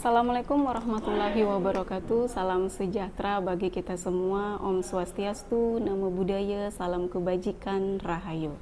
Assalamualaikum warahmatullahi wabarakatuh. Salam sejahtera bagi kita semua. Om Swastiastu, Namo Buddhaya, salam kebajikan, Rahayu.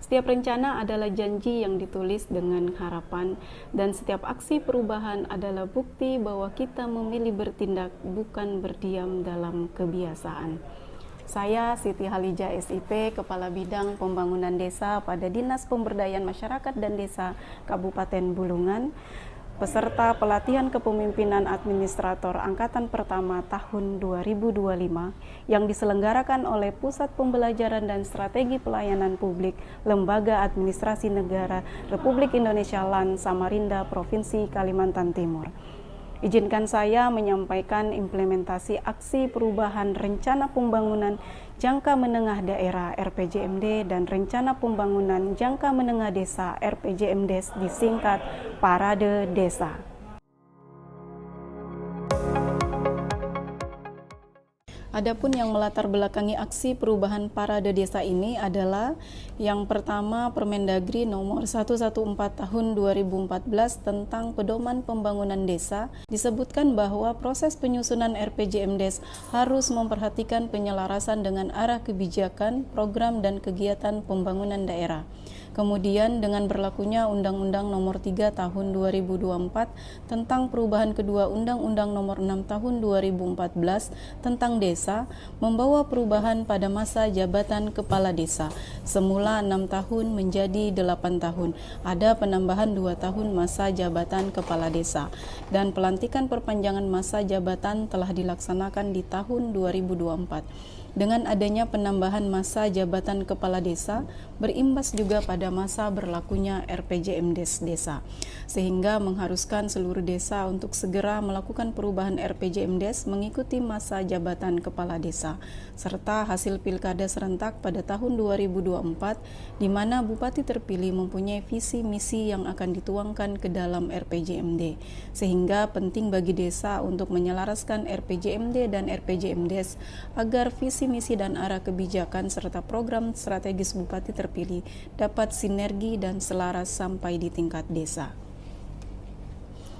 Setiap rencana adalah janji yang ditulis dengan harapan, dan setiap aksi perubahan adalah bukti bahwa kita memilih bertindak, bukan berdiam dalam kebiasaan. Saya Siti Halija SIP, Kepala Bidang Pembangunan Desa pada Dinas Pemberdayaan Masyarakat dan Desa Kabupaten Bulungan, peserta pelatihan kepemimpinan administrator angkatan pertama tahun 2025 yang diselenggarakan oleh Pusat Pembelajaran dan Strategi Pelayanan Publik Lembaga Administrasi Negara Republik Indonesia LAN Samarinda Provinsi Kalimantan Timur. Izinkan saya menyampaikan implementasi aksi perubahan rencana pembangunan jangka menengah daerah RPJMD dan rencana pembangunan jangka menengah desa RPJMDes disingkat Parade Desa. Adapun yang melatar belakangi aksi perubahan Parade Desa ini adalah yang pertama Permendagri nomor 114 tahun 2014 tentang pedoman pembangunan desa. Disebutkan bahwa proses penyusunan RPJMDes harus memperhatikan penyelarasan dengan arah kebijakan, program dan kegiatan pembangunan daerah. Kemudian dengan berlakunya Undang-Undang Nomor 3 Tahun 2024 tentang perubahan kedua Undang-Undang Nomor 6 Tahun 2014 tentang desa, membawa perubahan pada masa jabatan kepala desa. Semula 6 tahun menjadi 8 tahun. Ada penambahan 2 tahun masa jabatan kepala desa. Dan pelantikan perpanjangan masa jabatan telah dilaksanakan di tahun 2024. Dengan adanya penambahan masa jabatan kepala desa, berimbas juga pada masa berlakunya RPJMDes desa, sehingga mengharuskan seluruh desa untuk segera melakukan perubahan RPJMDes mengikuti masa jabatan kepala desa, serta hasil pilkada serentak pada tahun 2024, di mana bupati terpilih mempunyai visi misi yang akan dituangkan ke dalam RPJMD, sehingga penting bagi desa untuk menyelaraskan RPJMD dan RPJMDes agar visi misi dan arah kebijakan serta program strategis bupati terpilih dapat sinergi dan selaras sampai di tingkat desa.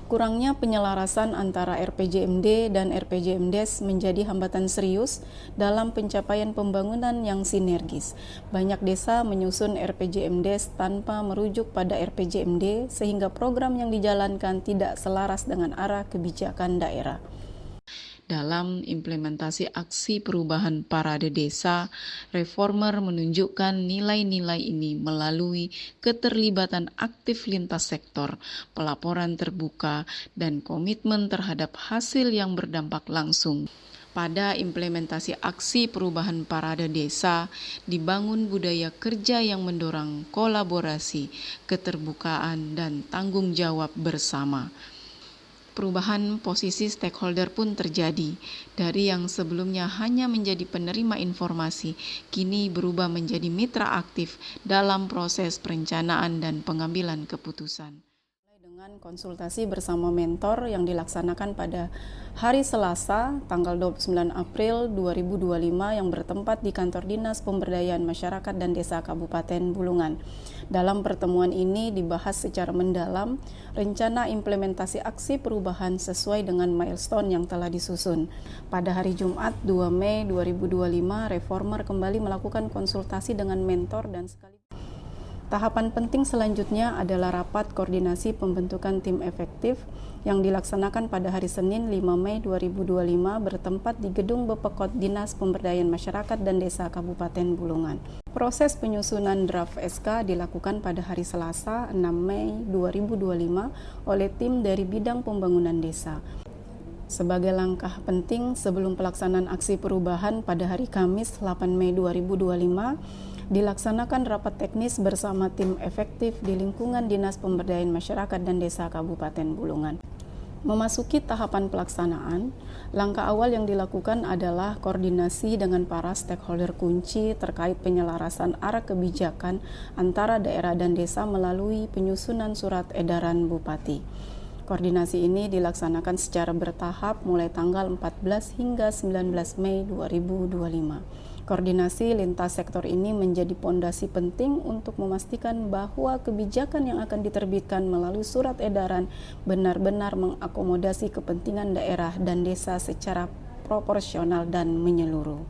Kurangnya penyelarasan antara RPJMD dan RPJMDes menjadi hambatan serius dalam pencapaian pembangunan yang sinergis. Banyak desa menyusun RPJMDes tanpa merujuk pada RPJMD sehingga program yang dijalankan tidak selaras dengan arah kebijakan daerah. Dalam implementasi aksi perubahan Parade Desa, reformer menunjukkan nilai-nilai ini melalui keterlibatan aktif lintas sektor, pelaporan terbuka, dan komitmen terhadap hasil yang berdampak langsung. Pada implementasi aksi perubahan Parade Desa, dibangun budaya kerja yang mendorong kolaborasi, keterbukaan, dan tanggung jawab bersama. Perubahan posisi stakeholder pun terjadi. Dari yang sebelumnya hanya menjadi penerima informasi, kini berubah menjadi mitra aktif dalam proses perencanaan dan pengambilan keputusan. Dengan konsultasi bersama mentor yang dilaksanakan pada hari Selasa, tanggal 29 April 2025 yang bertempat di Kantor Dinas Pemberdayaan Masyarakat dan Desa Kabupaten Bulungan. Dalam pertemuan ini dibahas secara mendalam rencana implementasi aksi perubahan sesuai dengan milestone yang telah disusun. Pada hari Jumat 2 Mei 2025, reformer kembali melakukan konsultasi dengan mentor dan sekaligus tahapan penting selanjutnya adalah rapat koordinasi pembentukan tim efektif yang dilaksanakan pada hari Senin 5 Mei 2025 bertempat di Gedung Bepekot Dinas Pemberdayaan Masyarakat dan Desa Kabupaten Bulungan. Proses penyusunan draft SK dilakukan pada hari Selasa 6 Mei 2025 oleh tim dari Bidang Pembangunan Desa. Sebagai langkah penting sebelum pelaksanaan aksi perubahan pada hari Kamis 8 Mei 2025, dilaksanakan rapat teknis bersama tim efektif di lingkungan Dinas Pemberdayaan Masyarakat dan Desa Kabupaten Bulungan. Memasuki tahapan pelaksanaan, langkah awal yang dilakukan adalah koordinasi dengan para stakeholder kunci terkait penyelarasan arah kebijakan antara daerah dan desa melalui penyusunan surat edaran Bupati. Koordinasi ini dilaksanakan secara bertahap mulai tanggal 14 hingga 19 Mei 2025. Koordinasi lintas sektor ini menjadi pondasi penting untuk memastikan bahwa kebijakan yang akan diterbitkan melalui surat edaran benar-benar mengakomodasi kepentingan daerah dan desa secara proporsional dan menyeluruh.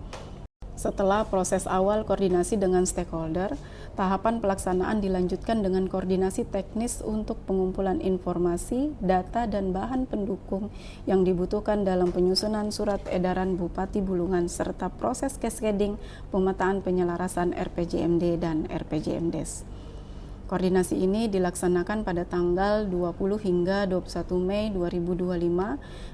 Setelah proses awal koordinasi dengan stakeholder, tahapan pelaksanaan dilanjutkan dengan koordinasi teknis untuk pengumpulan informasi, data, dan bahan pendukung yang dibutuhkan dalam penyusunan surat edaran Bupati Bulungan serta proses cascading pemetaan penyelarasan RPJMD dan RPJMDes. Koordinasi ini dilaksanakan pada tanggal 20 hingga 21 Mei 2025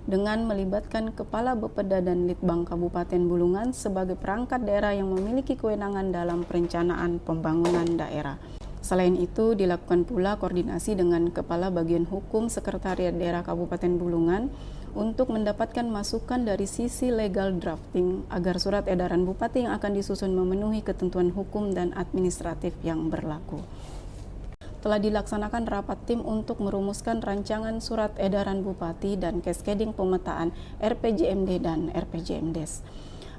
dengan melibatkan Kepala Bapeda dan Litbang Kabupaten Bulungan sebagai perangkat daerah yang memiliki kewenangan dalam perencanaan pembangunan daerah. Selain itu, dilakukan pula koordinasi dengan Kepala Bagian Hukum Sekretariat Daerah Kabupaten Bulungan untuk mendapatkan masukan dari sisi legal drafting agar surat edaran Bupati yang akan disusun memenuhi ketentuan hukum dan administratif yang berlaku. Telah dilaksanakan rapat tim untuk merumuskan rancangan surat edaran Bupati dan cascading pemetaan RPJMD dan RPJMDes.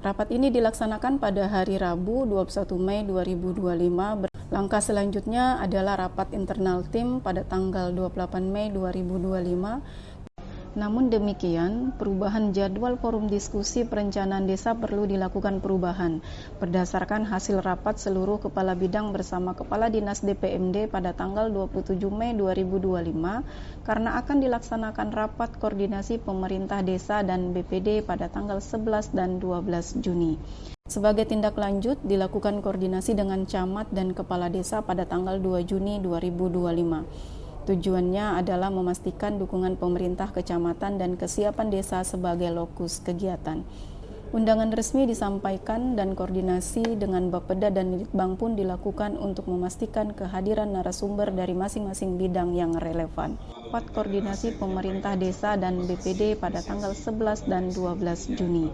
Rapat ini dilaksanakan pada hari Rabu 21 Mei 2025. Langkah selanjutnya adalah rapat internal tim pada tanggal 28 Mei 2025. Namun demikian, perubahan jadwal forum diskusi perencanaan desa perlu dilakukan perubahan berdasarkan hasil rapat seluruh kepala bidang bersama Kepala Dinas DPMD pada tanggal 27 Mei 2025 karena akan dilaksanakan rapat koordinasi pemerintah desa dan BPD pada tanggal 11 dan 12 Juni. Sebagai tindak lanjut, dilakukan koordinasi dengan camat dan kepala desa pada tanggal 2 Juni 2025. Tujuannya adalah memastikan dukungan pemerintah kecamatan dan kesiapan desa sebagai lokus kegiatan. Undangan resmi disampaikan dan koordinasi dengan Bapeda dan Litbang pun dilakukan untuk memastikan kehadiran narasumber dari masing-masing bidang yang relevan. Rapat koordinasi pemerintah desa dan BPD pada tanggal 11 dan 12 Juni.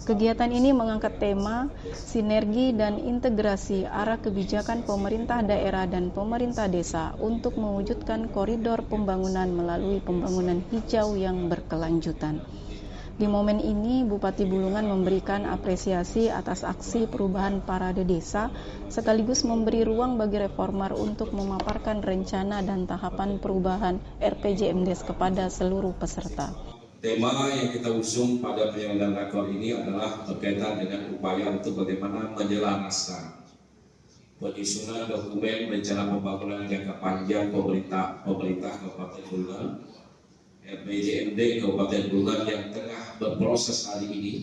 Kegiatan ini mengangkat tema sinergi dan integrasi arah kebijakan pemerintah daerah dan pemerintah desa untuk mewujudkan koridor pembangunan melalui pembangunan hijau yang berkelanjutan. Di momen ini, Bupati Bulungan memberikan apresiasi atas aksi perubahan parade desa, sekaligus memberi ruang bagi reformer untuk memaparkan rencana dan tahapan perubahan RPJMDes kepada seluruh peserta. Tema yang kita usung pada penyelenggaraan rakor ini adalah berkaitan dengan upaya untuk bagaimana menyelaraskan penyusunan dokumen rencana pembangunan jangka panjang pemerintah Kabupaten Bulungan, RPJMD Kabupaten Bulungan yang tengah berproses hari ini,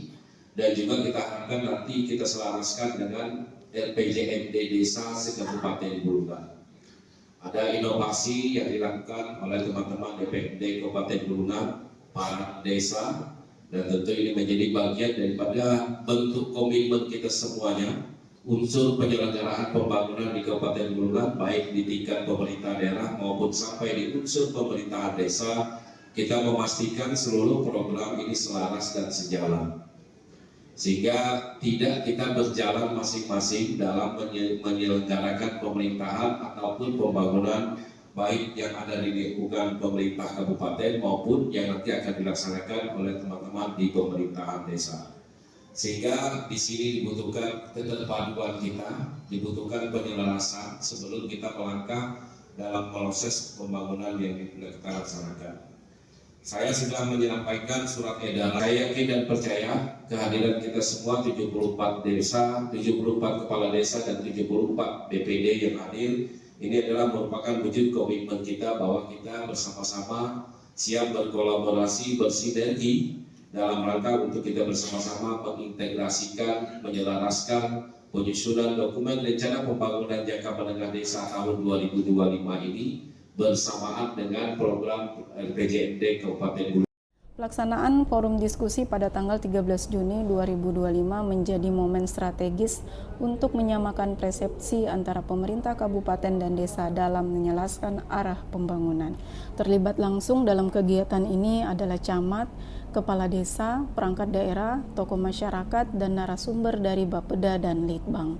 dan juga kita harapkan nanti kita selaraskan dengan RPJMD Desa se-Kabupaten Bulungan. Ada inovasi yang dilakukan oleh teman-teman DPMD Kabupaten Bulungan, para desa, dan tentu ini menjadi bagian daripada bentuk komitmen kita semuanya unsur penyelenggaraan pembangunan di Kabupaten Bulungan, baik di tingkat pemerintah daerah maupun sampai di unsur pemerintahan desa. Kita memastikan seluruh program ini selaras dan sejalan, sehingga tidak kita berjalan masing-masing dalam menyelenggarakan pemerintahan ataupun pembangunan baik yang ada di lingkungan pemerintah kabupaten maupun yang nanti akan dilaksanakan oleh teman-teman di pemerintahan desa. Sehingga di sini dibutuhkan keterpaduan kita, dibutuhkan penyelarasan sebelum kita melangkah dalam proses pembangunan yang kita laksanakan. Saya sudah menyampaikan surat edaran. Saya yakin dan percaya kehadiran kita semua 74 desa, 74 kepala desa dan 74 BPD yang hadir. Ini adalah merupakan wujud komitmen kita bahwa kita bersama-sama siap berkolaborasi, bersinergi dalam rangka untuk kita bersama-sama mengintegrasikan, menyelaraskan penyusunan dokumen rencana pembangunan jangka menengah desa tahun 2025 ini bersamaan dengan program RPJMD Kabupaten Bulungan. Pelaksanaan forum diskusi pada tanggal 13 Juni 2025 menjadi momen strategis untuk menyamakan persepsi antara pemerintah kabupaten dan desa dalam menjelaskan arah pembangunan. Terlibat langsung dalam kegiatan ini adalah camat, kepala desa, perangkat daerah, tokoh masyarakat, dan narasumber dari Bapeda dan Litbang.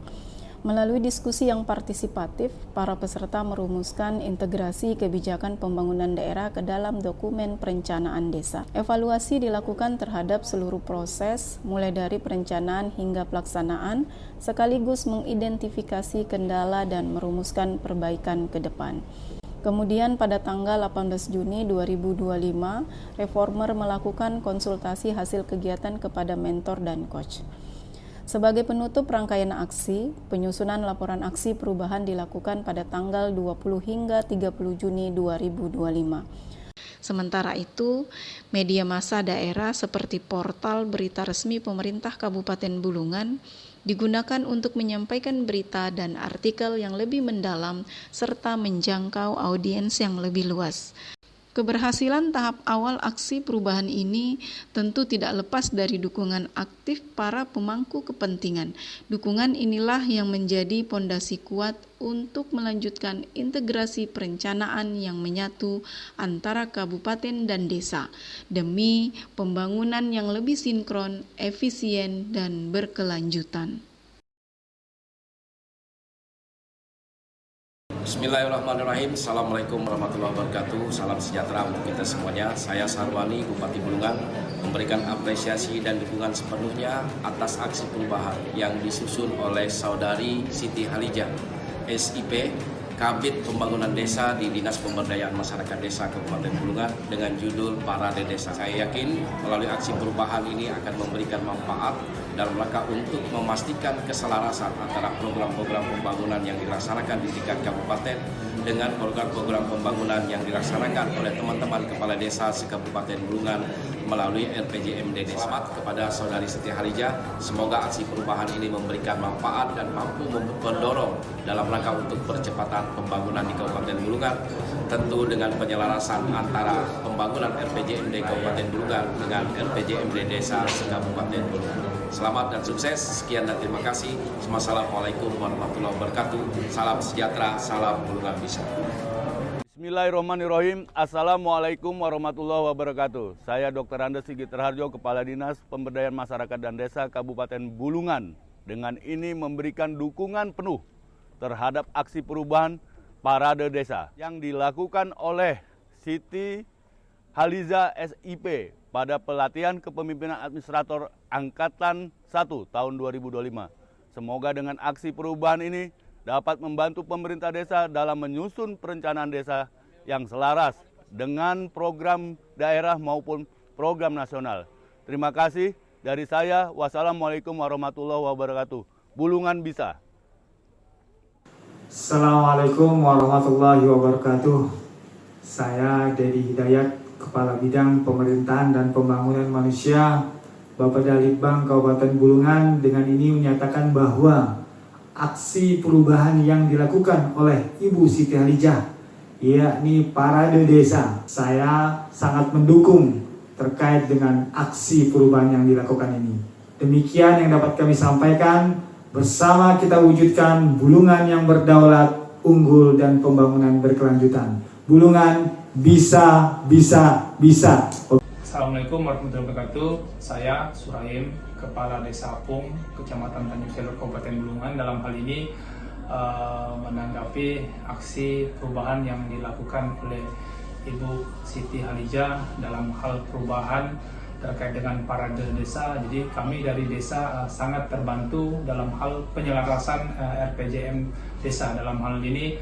Melalui diskusi yang partisipatif, para peserta merumuskan integrasi kebijakan pembangunan daerah ke dalam dokumen perencanaan desa. Evaluasi dilakukan terhadap seluruh proses, mulai dari perencanaan hingga pelaksanaan, sekaligus mengidentifikasi kendala dan merumuskan perbaikan ke depan. Kemudian pada tanggal 18 Juni 2025, Reformer melakukan konsultasi hasil kegiatan kepada mentor dan coach. Sebagai penutup rangkaian aksi, penyusunan laporan aksi perubahan dilakukan pada tanggal 20 hingga 30 Juni 2025. Sementara itu, media massa daerah seperti portal berita resmi pemerintah Kabupaten Bulungan digunakan untuk menyampaikan berita dan artikel yang lebih mendalam serta menjangkau audiens yang lebih luas. Keberhasilan tahap awal aksi perubahan ini tentu tidak lepas dari dukungan aktif para pemangku kepentingan. Dukungan inilah yang menjadi pondasi kuat untuk melanjutkan integrasi perencanaan yang menyatu antara kabupaten dan desa demi pembangunan yang lebih sinkron, efisien, dan berkelanjutan. Bismillahirrahmanirrahim. Assalamualaikum warahmatullahi wabarakatuh. Salam sejahtera untuk kita semuanya. Saya Sarwani, Bupati Bulungan, memberikan apresiasi dan dukungan sepenuhnya atas aksi perubahan yang disusun oleh Saudari Siti Halijah, SIP, Kabid Pembangunan Desa di Dinas Pemberdayaan Masyarakat Desa Kabupaten Bulungan dengan judul Parade Desa. Saya yakin melalui aksi perubahan ini akan memberikan manfaat dalam rangka untuk memastikan keselarasan antara program-program pembangunan yang dilaksanakan di tingkat kabupaten dengan program-program pembangunan yang dilaksanakan oleh teman-teman kepala desa se-Kabupaten Bulungan melalui RPJMD Desa. Selamat kepada Saudari Siti Halijah. Semoga aksi perubahan ini memberikan manfaat dan mampu mendorong dalam rangka untuk percepatan pembangunan di Kabupaten Bulungan, tentu dengan penyelarasan antara pembangunan RPJMD Kabupaten Bulungan dengan RPJMD Desa se-Kabupaten Bulungan. Selamat dan sukses. Sekian dan terima kasih. Wassalamualaikum warahmatullahi wabarakatuh. Salam sejahtera, salam Bulungan bisa. Bismillahirrahmanirrahim. Assalamualaikum warahmatullahi wabarakatuh. Saya Dr. Andes Sigit Raharjo, Kepala Dinas Pemberdayaan Masyarakat dan Desa Kabupaten Bulungan. Dengan ini memberikan dukungan penuh terhadap aksi perubahan Parade Desa yang dilakukan oleh Siti Halijah SIP pada pelatihan kepemimpinan administrator Angkatan 1 tahun 2025. Semoga dengan aksi perubahan ini dapat membantu pemerintah desa dalam menyusun perencanaan desa yang selaras dengan program daerah maupun program nasional. Terima kasih dari saya. Wassalamualaikum warahmatullahi wabarakatuh. Bulungan bisa. Assalamualaikum warahmatullahi wabarakatuh. Saya Dedi Hidayat, Kepala Bidang Pemerintahan dan Pembangunan Manusia Bapedalitbang Kabupaten Bulungan, dengan ini menyatakan bahwa aksi perubahan yang dilakukan oleh Ibu Siti Halijah, yakni Parade Desa, saya sangat mendukung terkait dengan aksi perubahan yang dilakukan ini. Demikian yang dapat kami sampaikan. Bersama kita wujudkan Bulungan yang berdaulat, unggul, dan pembangunan berkelanjutan. Bulungan bisa, bisa, bisa. Assalamualaikum warahmatullahi wabarakatuh. Saya Suraim, Kepala Desa Apung, Kecamatan Tanjung Selor, Kabupaten Bulungan. Dalam hal ini menanggapi aksi perubahan yang dilakukan oleh Ibu Siti Halijah dalam hal perubahan terkait dengan Parade Desa. Jadi kami dari desa sangat terbantu dalam hal penyelarasan RPJM Desa. Dalam hal ini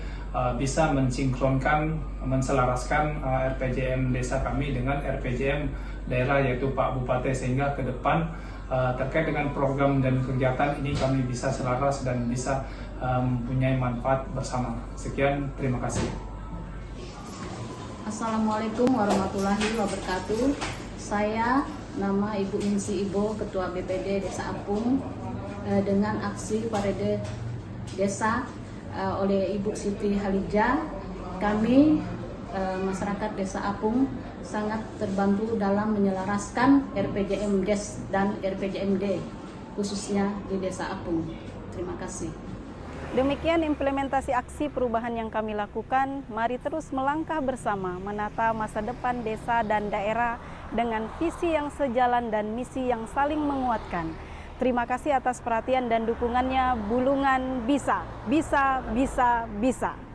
bisa mensinkronkan, menselaraskan RPJM Desa kami dengan RPJM daerah, yaitu Pak Bupati, sehingga ke depan terkait dengan program dan kegiatan ini kami bisa selaras dan bisa mempunyai manfaat bersama. Sekian, terima kasih. Assalamualaikum warahmatullahi wabarakatuh. Saya nama Ibu Insi Ibo, Ketua BPD Desa Apung. Dengan aksi Parade Desa oleh Ibu Siti Halijah, kami masyarakat Desa Apung sangat terbantu dalam menyelaraskan RPJM Des dan RPJMD, khususnya di Desa Apung. Terima kasih. Demikian implementasi aksi perubahan yang kami lakukan. Mari terus melangkah bersama menata masa depan desa dan daerah dengan visi yang sejalan dan misi yang saling menguatkan. Terima kasih atas perhatian dan dukungannya. Bulungan bisa, bisa, bisa, bisa.